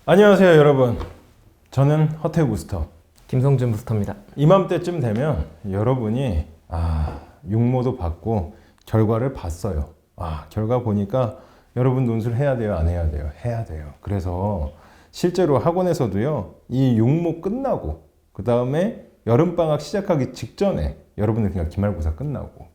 안녕하세요 여러분, 저는 허태 부스터 김성준 부스터입니다. 이맘때쯤 되면 여러분이 육모도 받고 결과를 봤어요. 결과 보니까 여러분 논술 해야 돼요 안 해야 돼요? 해야 돼요. 그래서 실제로 학원에서도요, 이 육모 끝나고 그 다음에 여름방학 시작하기 직전에 여러분들 그냥 기말고사 끝나고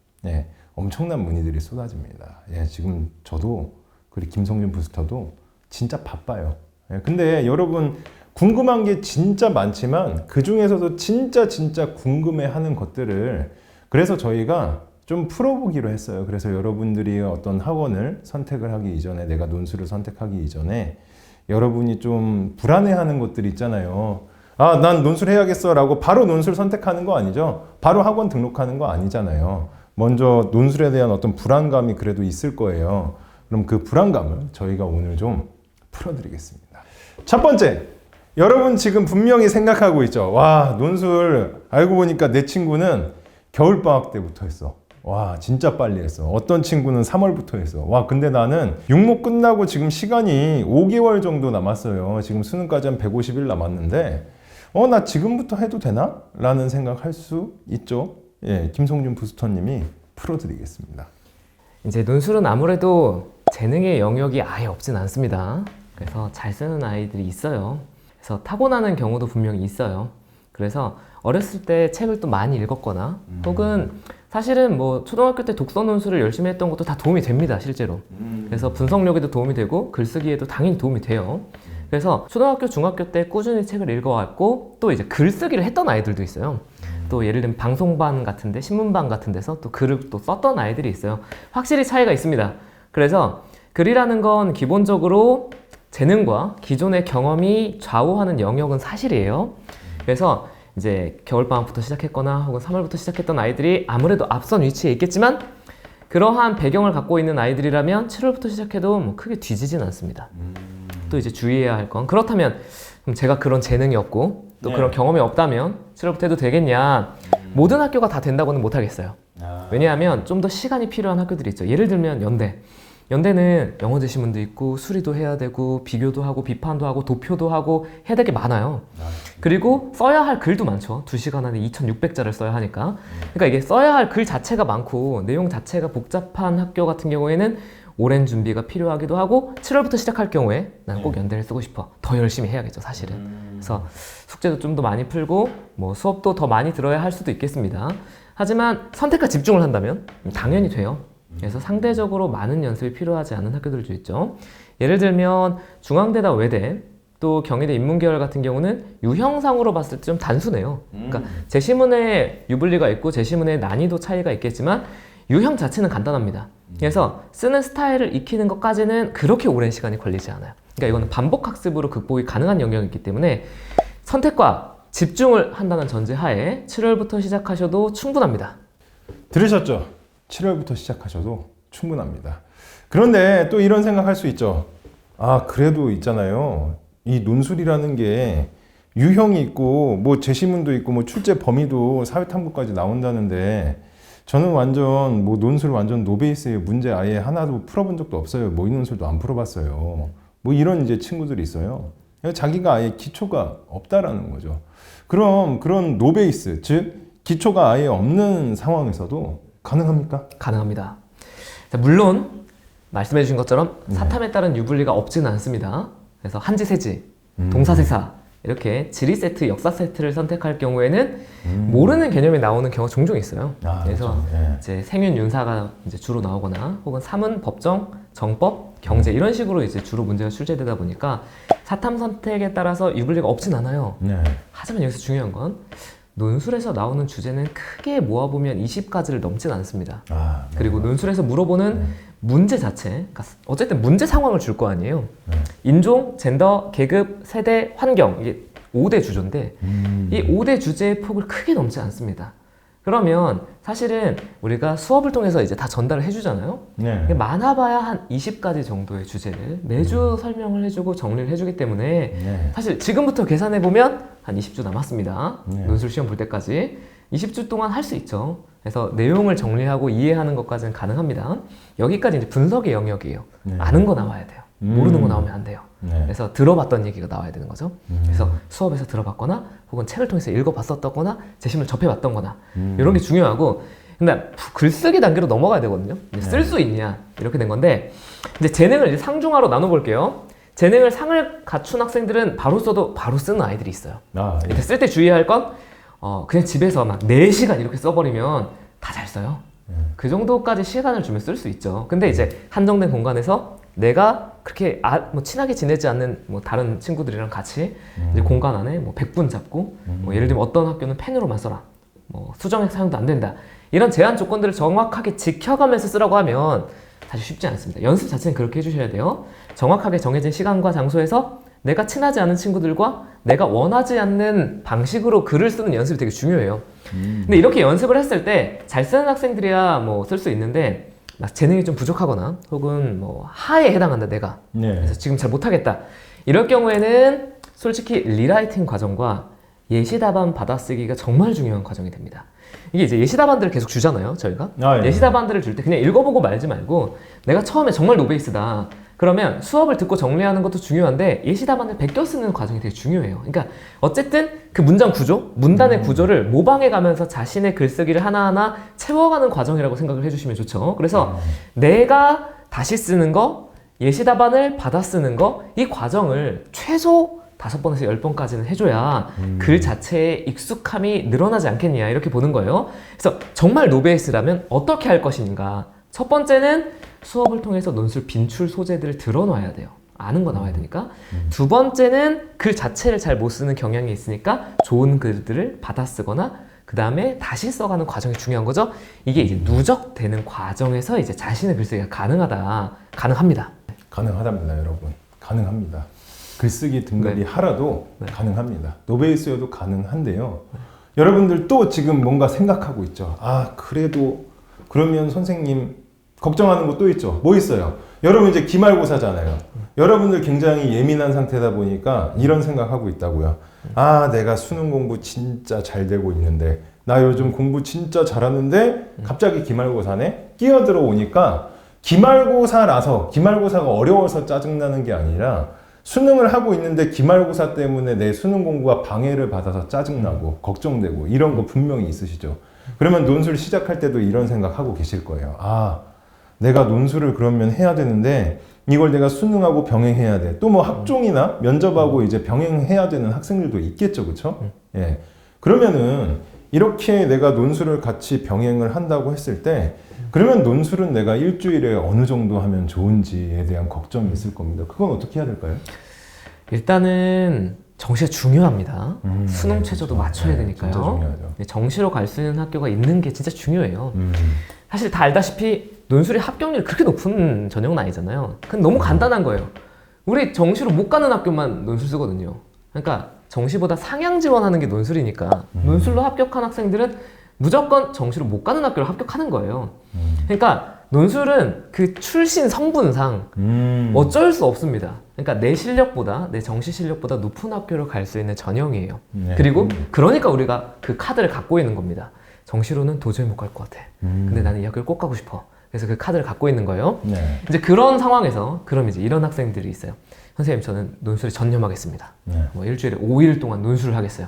엄청난 문의들이 쏟아집니다. 지금 저도 그리고 김성준 부스터도 진짜 바빠요. 근데 여러분 궁금한 게 진짜 많지만 그 중에서도 진짜 궁금해하는 것들을 그래서 저희가 좀 풀어보기로 했어요. 그래서 여러분들이 어떤 학원을 선택을 하기 이전에, 내가 논술을 선택하기 이전에 여러분이 좀 불안해하는 것들이 있잖아요. 난 논술 해야겠어 라고 바로 논술 선택하는 거 아니죠? 바로 학원 등록하는 거 아니잖아요. 먼저 논술에 대한 어떤 불안감이 그래도 있을 거예요. 그럼 그 불안감을 저희가 오늘 좀 풀어드리겠습니다. 첫 번째, 여러분 지금 분명히 생각하고 있죠. 논술 알고 보니까 내 친구는 겨울방학 때부터 했어. 진짜 빨리 했어. 어떤 친구는 3월부터 했어. 근데 나는 육모 끝나고 지금 시간이 5개월 정도 남았어요. 지금 수능까지 한 150일 남았는데 나 지금부터 해도 되나? 라는 생각할 수 있죠. 김성준 부스터님이 풀어드리겠습니다. 이제 논술은 아무래도 재능의 영역이 아예 없진 않습니다. 그래서 잘 쓰는 아이들이 있어요. 그래서 타고나는 경우도 분명히 있어요. 그래서 어렸을 때 책을 또 많이 읽었거나 혹은 사실은 뭐 초등학교 때 독서 논술을 열심히 했던 것도 다 도움이 됩니다, 실제로. 그래서 분석력에도 도움이 되고 글쓰기에도 당연히 도움이 돼요. 그래서 초등학교, 중학교 때 꾸준히 책을 읽어왔고 또 이제 글쓰기를 했던 아이들도 있어요. 또 예를 들면 방송반 같은데, 신문반 같은 데서 또 글을 또 썼던 아이들이 있어요. 확실히 차이가 있습니다. 그래서 글이라는 건 기본적으로 재능과 기존의 경험이 좌우하는 영역은 사실이에요. 그래서 이제 겨울방학부터 시작했거나 혹은 3월부터 시작했던 아이들이 아무래도 앞선 위치에 있겠지만 그러한 배경을 갖고 있는 아이들이라면 7월부터 시작해도 뭐 크게 뒤지진 않습니다. 또 이제 주의해야 할 건, 그렇다면 그럼 제가 그런 재능이 없고 또 그런 경험이 없다면 7월부터 해도 되겠냐? 모든 학교가 다 된다고는 못하겠어요. 왜냐하면 좀 더 시간이 필요한 학교들이 있죠. 예를 들면 연대는 영어 제시문도 있고 수리도 해야 되고 비교도 하고 비판도 하고 도표도 하고 해야 될 게 많아요. 그리고 써야 할 글도 많죠. 2시간 안에 2600자를 써야 하니까. 그러니까 이게 써야 할 글 자체가 많고 내용 자체가 복잡한 학교 같은 경우에는 오랜 준비가 필요하기도 하고 7월부터 시작할 경우에 난 꼭 연대를 쓰고 싶어. 더 열심히 해야겠죠, 사실은. 그래서 숙제도 좀 더 많이 풀고 뭐 수업도 더 많이 들어야 할 수도 있겠습니다. 하지만 선택과 집중을 한다면 당연히 돼요. 그래서 상대적으로 많은 연습이 필요하지 않은 학교들도 있죠. 예를 들면 중앙대나 외대, 또 경희대 인문계열 같은 경우는 유형상으로 봤을 때 좀 단순해요. 그러니까 제시문에 유불리가 있고 제시문에 난이도 차이가 있겠지만 유형 자체는 간단합니다. 그래서 쓰는 스타일을 익히는 것까지는 그렇게 오랜 시간이 걸리지 않아요. 그러니까 이거는 반복 학습으로 극복이 가능한 영역이기 때문에 선택과 집중을 한다는 전제하에 7월부터 시작하셔도 충분합니다. 들으셨죠? 7월부터 시작하셔도 충분합니다. 그런데 또 이런 생각할 수 있죠. 그래도 있잖아요. 이 논술이라는 게 유형이 있고 뭐 제시문도 있고 뭐 출제 범위도 사회탐구까지 나온다는데 저는 완전 뭐 논술 완전 노베이스의 문제 아예 하나도 풀어본 적도 없어요. 모의 논술도 안 풀어봤어요. 뭐 이런 이제 친구들이 있어요. 자기가 아예 기초가 없다라는 거죠. 그럼 그런 노베이스, 즉 기초가 아예 없는 상황에서도 가능합니까? 가능합니다. 자, 물론 말씀해 주신 것처럼 사탐에 따른 유불리가 없지는 않습니다. 그래서 한지세지, 동사세사 이렇게 지리 세트, 역사 세트를 선택할 경우에는 모르는 개념이 나오는 경우가 종종 있어요. 그래서 그렇죠. 이제 생윤, 윤사가 이제 주로 나오거나 혹은 사문, 법정, 정법, 경제 이런 식으로 이제 주로 문제가 출제되다 보니까 사탐 선택에 따라서 유불리가 없진 않아요. 하지만 여기서 중요한 건 논술에서 나오는 주제는 크게 모아보면 20가지를 넘진 않습니다. 그리고 논술에서 물어보는 문제 자체, 그러니까 어쨌든 문제 상황을 줄 거 아니에요. 인종, 젠더, 계급, 세대, 환경, 이게 5대 주제인데 이 5대 주제의 폭을 크게 넘지 않습니다. 그러면 사실은 우리가 수업을 통해서 이제 다 전달을 해주잖아요. 많아봐야 한 20가지 정도의 주제를 매주 설명을 해주고 정리를 해주기 때문에 사실 지금부터 계산해보면 한 20주 남았습니다. 논술 시험 볼 때까지 20주 동안 할 수 있죠. 그래서 내용을 정리하고 이해하는 것까지는 가능합니다. 여기까지 이제 분석의 영역이에요. 아는 거 나와야 돼요. 모르는 거 나오면 안 돼요. 네. 그래서 들어봤던 얘기가 나와야 되는 거죠. 그래서 수업에서 들어봤거나 혹은 책을 통해서 읽어봤었거나 재심을 접해봤던거나 이런 게 중요하고, 근데 글쓰기 단계로 넘어가야 되거든요. 쓸 수 있냐 이렇게 된 건데, 이제 재능을 이제 상중하로 나눠볼게요. 재능을 상을 갖춘 학생들은 바로 써도 바로 쓰는 아이들이 있어요. 예. 쓸 때 주의할 건 그냥 집에서 막 4시간 이렇게 써버리면 다 잘 써요. 그 정도까지 시간을 주면 쓸 수 있죠. 근데 이제 한정된 공간에서 내가 그렇게 뭐 친하게 지내지 않는 뭐 다른 친구들이랑 같이 이제 공간 안에 뭐 100분 잡고 뭐 예를 들면 어떤 학교는 펜으로만 써라, 뭐 수정액 사용도 안 된다, 이런 제한 조건들을 정확하게 지켜가면서 쓰라고 하면 사실 쉽지 않습니다. 연습 자체는 그렇게 해주셔야 돼요. 정확하게 정해진 시간과 장소에서 내가 친하지 않은 친구들과 내가 원하지 않는 방식으로 글을 쓰는 연습이 되게 중요해요. 근데 이렇게 연습을 했을 때 잘 쓰는 학생들이야 뭐 쓸 수 있는데, 막 재능이 좀 부족하거나 혹은 뭐 하에 해당한다 내가, 네. 그래서 지금 잘 못하겠다, 이럴 경우에는 솔직히 리라이팅 과정과 예시 답안 받아쓰기가 정말 중요한 과정이 됩니다. 이게 이제 예시 답안들을 계속 주잖아요, 저희가. 예. 예시 답안들을 줄 때 그냥 읽어보고 말지 말고, 내가 처음에 정말 노베이스다 그러면 수업을 듣고 정리하는 것도 중요한데 예시 답안을 베껴 쓰는 과정이 되게 중요해요. 그러니까 어쨌든 그 문장 구조, 문단의 구조를 모방해 가면서 자신의 글쓰기를 하나하나 채워가는 과정이라고 생각을 해주시면 좋죠. 그래서 내가 다시 쓰는 거, 예시 답안을 받아 쓰는 거, 이 과정을 최소 5번에서 10번까지는 해줘야 글 자체의 익숙함이 늘어나지 않겠냐 이렇게 보는 거예요. 그래서 정말 노베이스라면 어떻게 할 것인가. 첫 번째는 수업을 통해서 논술 빈출 소재들을 드러놔야 돼요. 아는 거 나와야 되니까. 두 번째는 글 자체를 잘 못 쓰는 경향이 있으니까 좋은 글들을 받아 쓰거나 그 다음에 다시 써가는 과정이 중요한 거죠. 이게 이제 누적되는 과정에서 이제 자신의 글쓰기가 가능합니다. 가능하답니다, 여러분. 가능합니다. 글쓰기 등급이 하라도 가능합니다. 노베이스여도 가능한데요. 여러분들 또 지금 뭔가 생각하고 있죠. 아, 그래도 그러면 선생님 걱정하는 거 또 있죠. 뭐 있어요? 여러분 이제 기말고사잖아요. 여러분들 굉장히 예민한 상태다 보니까 이런 생각하고 있다고요. 아, 내가 수능 공부 진짜 잘 되고 있는데, 나 요즘 공부 진짜 잘하는데 갑자기 기말고사네? 끼어들어 오니까 기말고사라서, 기말고사가 어려워서 짜증나는 게 아니라 수능을 하고 있는데 기말고사 때문에 내 수능 공부가 방해를 받아서 짜증나고 걱정되고 이런 거 분명히 있으시죠. 그러면 논술 시작할 때도 이런 생각하고 계실 거예요. 아, 내가 논술을 그러면 해야 되는데 이걸 내가 수능하고 병행해야 돼. 또 뭐 학종이나 면접하고 이제 병행해야 되는 학생들도 있겠죠, 그렇죠? 예. 그러면은 이렇게 내가 논술을 같이 병행을 한다고 했을 때, 그러면 논술은 내가 일주일에 어느 정도 하면 좋은지에 대한 걱정이 있을 겁니다. 그건 어떻게 해야 될까요? 일단은 정시가 중요합니다. 수능 최저도 그렇죠. 맞춰야 네, 되니까요. 진짜 중요하죠. 정시로 갈 수 있는 학교가 있는 게 진짜 중요해요. 사실 다 알다시피 논술의 합격률이 그렇게 높은 전형은 아니잖아요. 근데 너무 간단한 거예요. 우리 정시로 못 가는 학교만 논술 쓰거든요. 그러니까 정시보다 상향 지원하는 게 논술이니까 논술로 합격한 학생들은 무조건 정시로 못 가는 학교를 합격하는 거예요. 그러니까 논술은 그 출신 성분상 어쩔 수 없습니다. 그러니까 내 실력보다, 내 정시 실력보다 높은 학교를 갈 수 있는 전형이에요. 네. 그리고 그러니까 우리가 그 카드를 갖고 있는 겁니다. 정시로는 도저히 못 갈 것 같아. 근데 나는 이 학교를 꼭 가고 싶어. 그래서 그 카드를 갖고 있는 거예요. 네. 이제 그런 상황에서 그럼 이제 이런 학생들이 있어요. 선생님, 저는 논술에 전념하겠습니다. 네. 뭐 일주일에 5일 동안 논술을 하겠어요.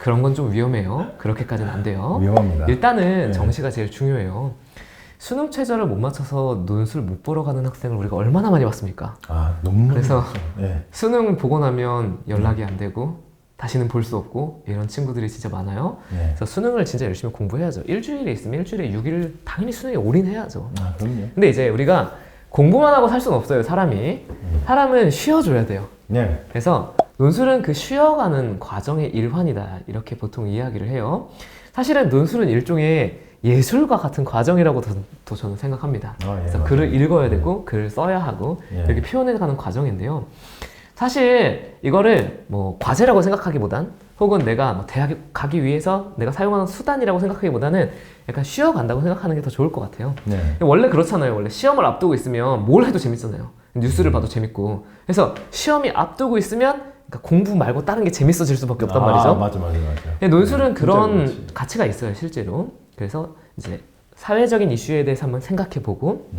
그런 건 좀 위험해요. 그렇게까지는 안 돼요. 위험합니다. 일단은 네. 정시가 제일 중요해요. 수능 최저를 못 맞춰서 논술 못 보러 가는 학생을 우리가 얼마나 많이 봤습니까? 아, 너무 그래서 네. 수능 보고 나면 연락이 안 되고 다시는 볼 수 없고 이런 친구들이 진짜 많아요. 네. 그래서 수능을 진짜 열심히 공부해야죠. 일주일에 있으면 일주일에 6일 당연히 수능에 올인해야죠. 아, 그럼요. 근데 이제 우리가 공부만 하고 살 수는 없어요, 사람이. 사람은 쉬어줘야 돼요. 네. 그래서 논술은 그 쉬어가는 과정의 일환이다, 이렇게 보통 이야기를 해요. 사실은 논술은 일종의 예술과 같은 과정이라고 더 저는 생각합니다. 아, 예, 그래서 맞아요. 글을 읽어야 되고 글을 써야 하고 예. 이렇게 표현해가는 과정인데요. 사실 이거를 뭐 과제라고 생각하기보단, 혹은 내가 뭐 대학에 가기 위해서 내가 사용하는 수단이라고 생각하기보다는 약간 쉬어간다고 생각하는 게 더 좋을 것 같아요. 네. 원래 그렇잖아요. 원래 시험을 앞두고 있으면 뭘 해도 재밌잖아요. 뉴스를 봐도 재밌고. 그래서 시험이 앞두고 있으면 그러니까 공부 말고 다른 게 재밌어질 수밖에 없단 말이죠. 맞아. 근데 논술은 진짜 그런 그렇지. 가치가 있어요, 실제로. 그래서 이제 사회적인 이슈에 대해서 한번 생각해보고,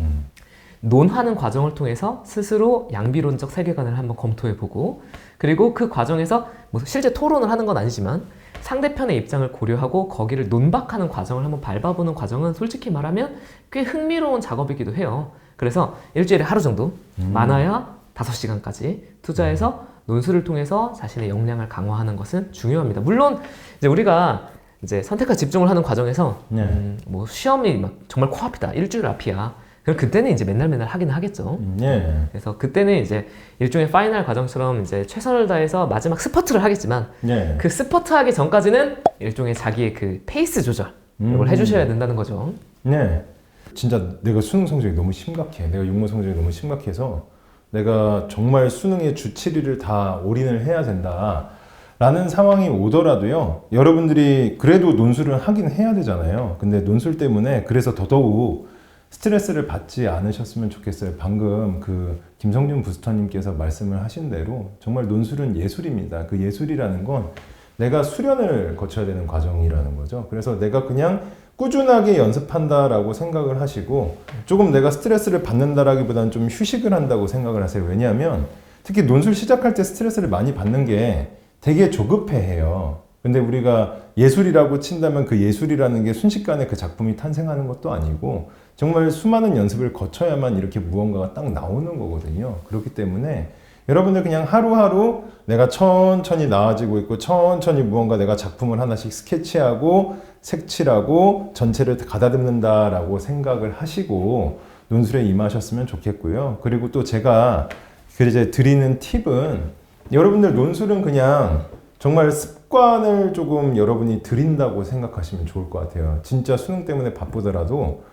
논하는 과정을 통해서 스스로 양비론적 세계관을 한번 검토해보고 그리고 그 과정에서 뭐 실제 토론을 하는 건 아니지만 상대편의 입장을 고려하고 거기를 논박하는 과정을 한번 밟아보는 과정은 솔직히 말하면 꽤 흥미로운 작업이기도 해요. 그래서 일주일에 하루 정도 많아야 5시간까지 투자해서 논술을 통해서 자신의 역량을 강화하는 것은 중요합니다. 물론 이제 우리가 이제 선택과 집중을 하는 과정에서 뭐 시험이 막 정말 코앞이다, 일주일 앞이야. 그럼 그때는 이제 맨날 하긴 하겠죠. 그래서 그때는 이제 일종의 파이널 과정처럼 이제 최선을 다해서 마지막 스퍼트를 하겠지만 그 스퍼트 하기 전까지는 일종의 자기의 그 페이스 조절 이걸 해주셔야 된다는 거죠. 네. 진짜 내가 수능 성적이 너무 심각해. 내가 육모 성적이 너무 심각해서 내가 정말 수능의 주 7일을 다 올인을 해야 된다. 라는 상황이 오더라도요, 여러분들이 그래도 논술을 하긴 해야 되잖아요. 근데 논술 때문에 그래서 더더욱 스트레스를 받지 않으셨으면 좋겠어요. 방금 그 김성준 부스터님께서 말씀을 하신 대로 정말 논술은 예술입니다. 그 예술이라는 건 내가 수련을 거쳐야 되는 과정이라는 거죠. 그래서 내가 그냥 꾸준하게 연습한다라고 생각을 하시고 조금 내가 스트레스를 받는다라기보다는 좀 휴식을 한다고 생각을 하세요. 왜냐하면 특히 논술 시작할 때 스트레스를 많이 받는 게 되게 조급해해요. 근데 우리가 예술이라고 친다면 그 예술이라는 게 순식간에 그 작품이 탄생하는 것도 아니고 정말 수많은 연습을 거쳐야만 이렇게 무언가가 딱 나오는 거거든요. 그렇기 때문에 여러분들 그냥 하루하루 내가 천천히 나아지고 있고 천천히 무언가 내가 작품을 하나씩 스케치하고 색칠하고 전체를 가다듬는다라고 생각을 하시고 논술에 임하셨으면 좋겠고요. 그리고 또 제가 이제 드리는 팁은 여러분들 논술은 그냥 정말 습관을 조금 여러분이 들인다고 생각하시면 좋을 것 같아요. 진짜 수능 때문에 바쁘더라도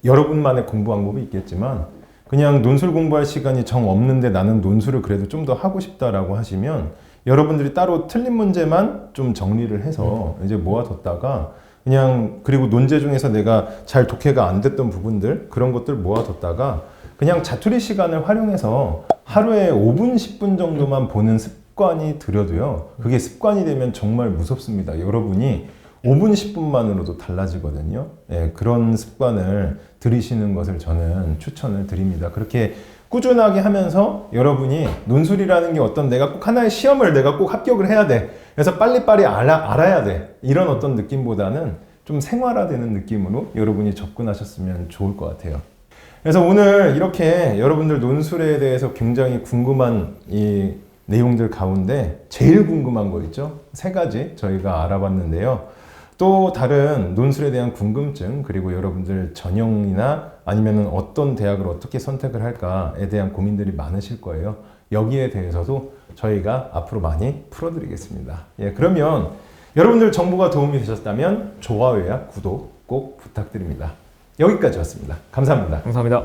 여러분만의 공부 방법이 있겠지만 그냥 논술 공부할 시간이 정 없는데 나는 논술을 그래도 좀 더 하고 싶다라고 하시면 여러분들이 따로 틀린 문제만 좀 정리를 해서 이제 모아뒀다가 그냥 그리고 논제 중에서 내가 잘 독해가 안 됐던 부분들 그런 것들 모아뒀다가 그냥 자투리 시간을 활용해서 하루에 5분, 10분 정도만 보는 습관이 들여도요. 그게 습관이 되면 정말 무섭습니다. 여러분이 5분, 10분만으로도 달라지거든요. 예, 그런 습관을 들이시는 것을 저는 추천을 드립니다. 그렇게 꾸준하게 하면서 여러분이 논술이라는 게 어떤 내가 꼭 하나의 시험을 내가 꼭 합격을 해야 돼. 그래서 빨리빨리 알아야 돼. 이런 어떤 느낌보다는 좀 생활화되는 느낌으로 여러분이 접근하셨으면 좋을 것 같아요. 그래서 오늘 이렇게 여러분들 논술에 대해서 굉장히 궁금한 이 내용들 가운데 제일 궁금한 거 있죠? 3가지 저희가 알아봤는데요. 또 다른 논술에 대한 궁금증 그리고 여러분들 전형이나 아니면 어떤 대학을 어떻게 선택을 할까에 대한 고민들이 많으실 거예요. 여기에 대해서도 저희가 앞으로 많이 풀어드리겠습니다. 예, 그러면 여러분들 정보가 도움이 되셨다면 좋아요와 구독 꼭 부탁드립니다. 여기까지였습니다. 감사합니다. 감사합니다.